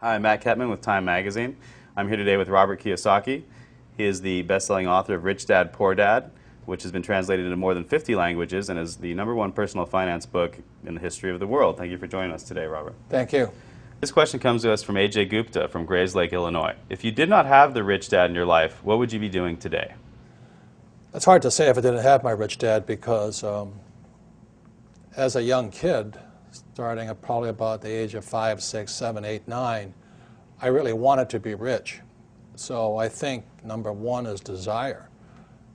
Hi, I'm Matt Ketman with Time Magazine. I'm here today with Robert Kiyosaki. He is the best-selling author of Rich Dad, Poor Dad, which has been translated into more than 50 languages and is the #1 personal finance book in the history of the world. Thank you for joining us today, Robert. Thank you. This question comes to us from A.J. Gupta from Grays Lake, Illinois. If you did not have the rich dad in your life, what would you be doing today? It's hard to say if I didn't have my rich dad because as a young kid, starting at probably about the age of 5, 6, 7, 8, 9, I really wanted to be rich. So I think #1 is desire,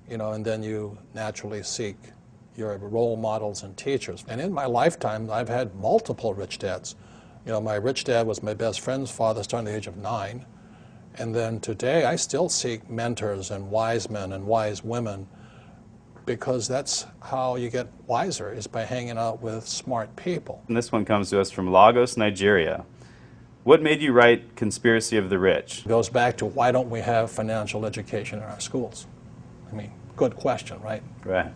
and then you naturally seek your role models and teachers. And in my lifetime, I've had multiple rich dads. My rich dad was my best friend's father starting at the age of 9. And then today, I still seek mentors and wise men and wise women because that's how you get wiser, is by hanging out with smart people. And this one comes to us from Lagos, Nigeria. What made you write Conspiracy of the Rich? It goes back to why don't we have financial education in our schools? I mean, good question, right? Right.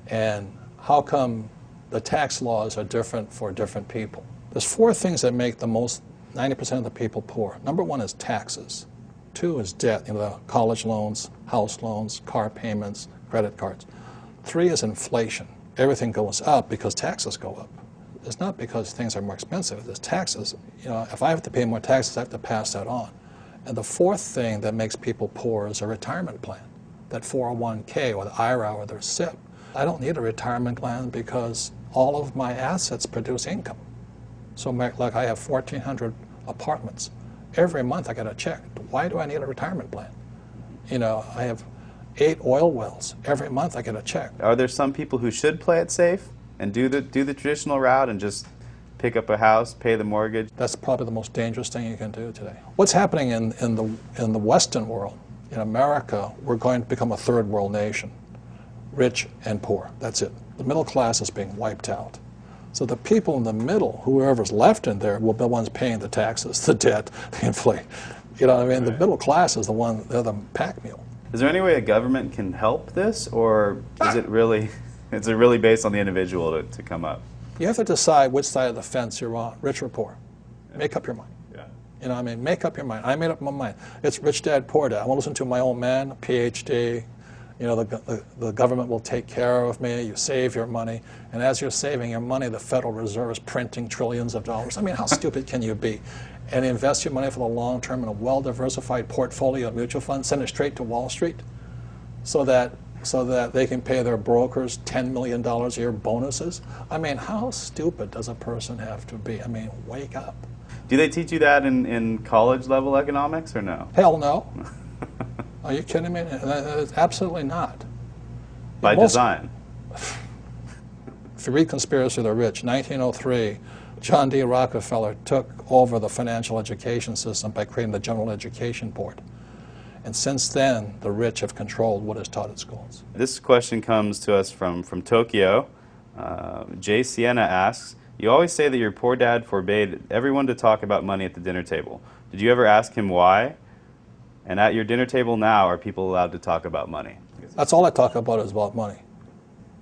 And how come the tax laws are different for different people? There's 4 things that make the most 90% of the people poor. #1 is taxes. 2 is debt, the college loans, house loans, car payments, credit cards. 3 is inflation. Everything goes up because taxes go up. It's not because things are more expensive. There's taxes. If I have to pay more taxes, I have to pass that on. And the 4th thing that makes people poor is a retirement plan, that 401k or the IRA or their SIP. I don't need a retirement plan because all of my assets produce income. So like I have 1,400 apartments. Every month I get a check. Why do I need a retirement plan? I have 8 oil wells. Every month I get a check. Are there some people who should play it safe and do the traditional route and just pick up a house, pay the mortgage? That's probably the most dangerous thing you can do today. What's happening in the Western world, in America, we're going to become a third world nation, rich and poor. That's it. The middle class is being wiped out. So the people in the middle, whoever's left in there, will be the ones paying the taxes, the debt, the inflation. The middle class is they're the pack mule. Is there any way a government can help this, or is it really based on the individual to come up? You have to decide which side of the fence you're on, rich or poor. Yeah. Make up your mind. Yeah. Make up your mind. I made up my mind. It's rich dad, poor dad. I want to listen to my old man, PhD. The government will take care of me. You save your money. And as you're saving your money, the Federal Reserve is printing trillions of dollars. How stupid can you be? And invest your money for the long term in a well-diversified portfolio of mutual funds, send it straight to Wall Street so that they can pay their brokers $10 million a year bonuses. How stupid does a person have to be? Wake up. Do they teach you that in college-level economics or no? Hell no. Are you kidding me? Absolutely not. By design. If you read Conspiracy of the Rich, 1903, John D. Rockefeller took over the financial education system by creating the General Education Board. And since then, the rich have controlled what is taught at schools. This question comes to us from Tokyo. Jay Sienna asks, you always say that your poor dad forbade everyone to talk about money at the dinner table. Did you ever ask him why? And at your dinner table now, are people allowed to talk about money? That's all I talk about is about money.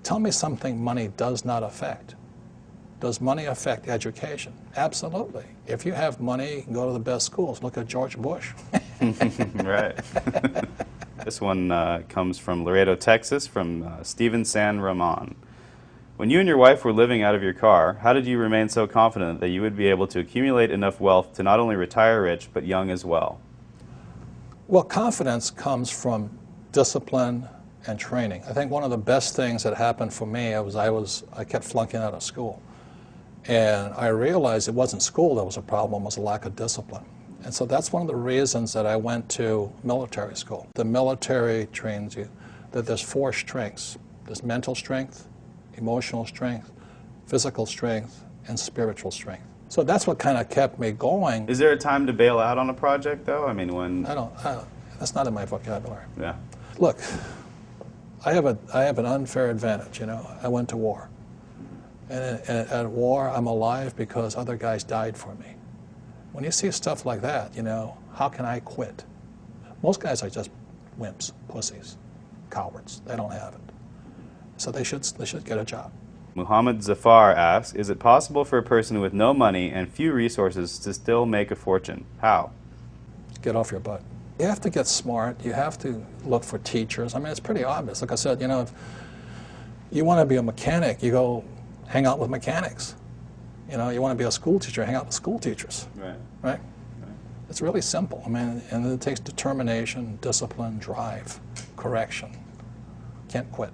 Tell me something money does not affect. Does money affect education? Absolutely. If you have money, you can go to the best schools. Look at George Bush. Right. This one comes from Laredo, Texas, from Steven San Ramon. When you and your wife were living out of your car, how did you remain so confident that you would be able to accumulate enough wealth to not only retire rich, but young as well? Well, confidence comes from discipline and training. I think one of the best things that happened for me I kept flunking out of school. And I realized it wasn't school that was a problem, it was a lack of discipline. And so that's one of the reasons that I went to military school. The military trains you that there's 4 strengths. There's mental strength, emotional strength, physical strength, and spiritual strength. So that's what kind of kept me going. Is there a time to bail out on a project, though? When... I don't that's not in my vocabulary. Yeah. Look, I have an unfair advantage, I went to war. And at war, I'm alive because other guys died for me. When you see stuff like that, how can I quit? Most guys are just wimps, pussies, cowards. They don't have it. So they should get a job. Muhammad Zafar asks, is it possible for a person with no money and few resources to still make a fortune? How? Get off your butt. You have to get smart. You have to look for teachers. I mean, it's pretty obvious. Like I said, you know, if you want to be a mechanic, you go hang out with mechanics. You know, you want to be a school teacher, hang out with school teachers. Right. Right? It's really simple. I mean, and it takes determination, discipline, drive, correction. Can't quit.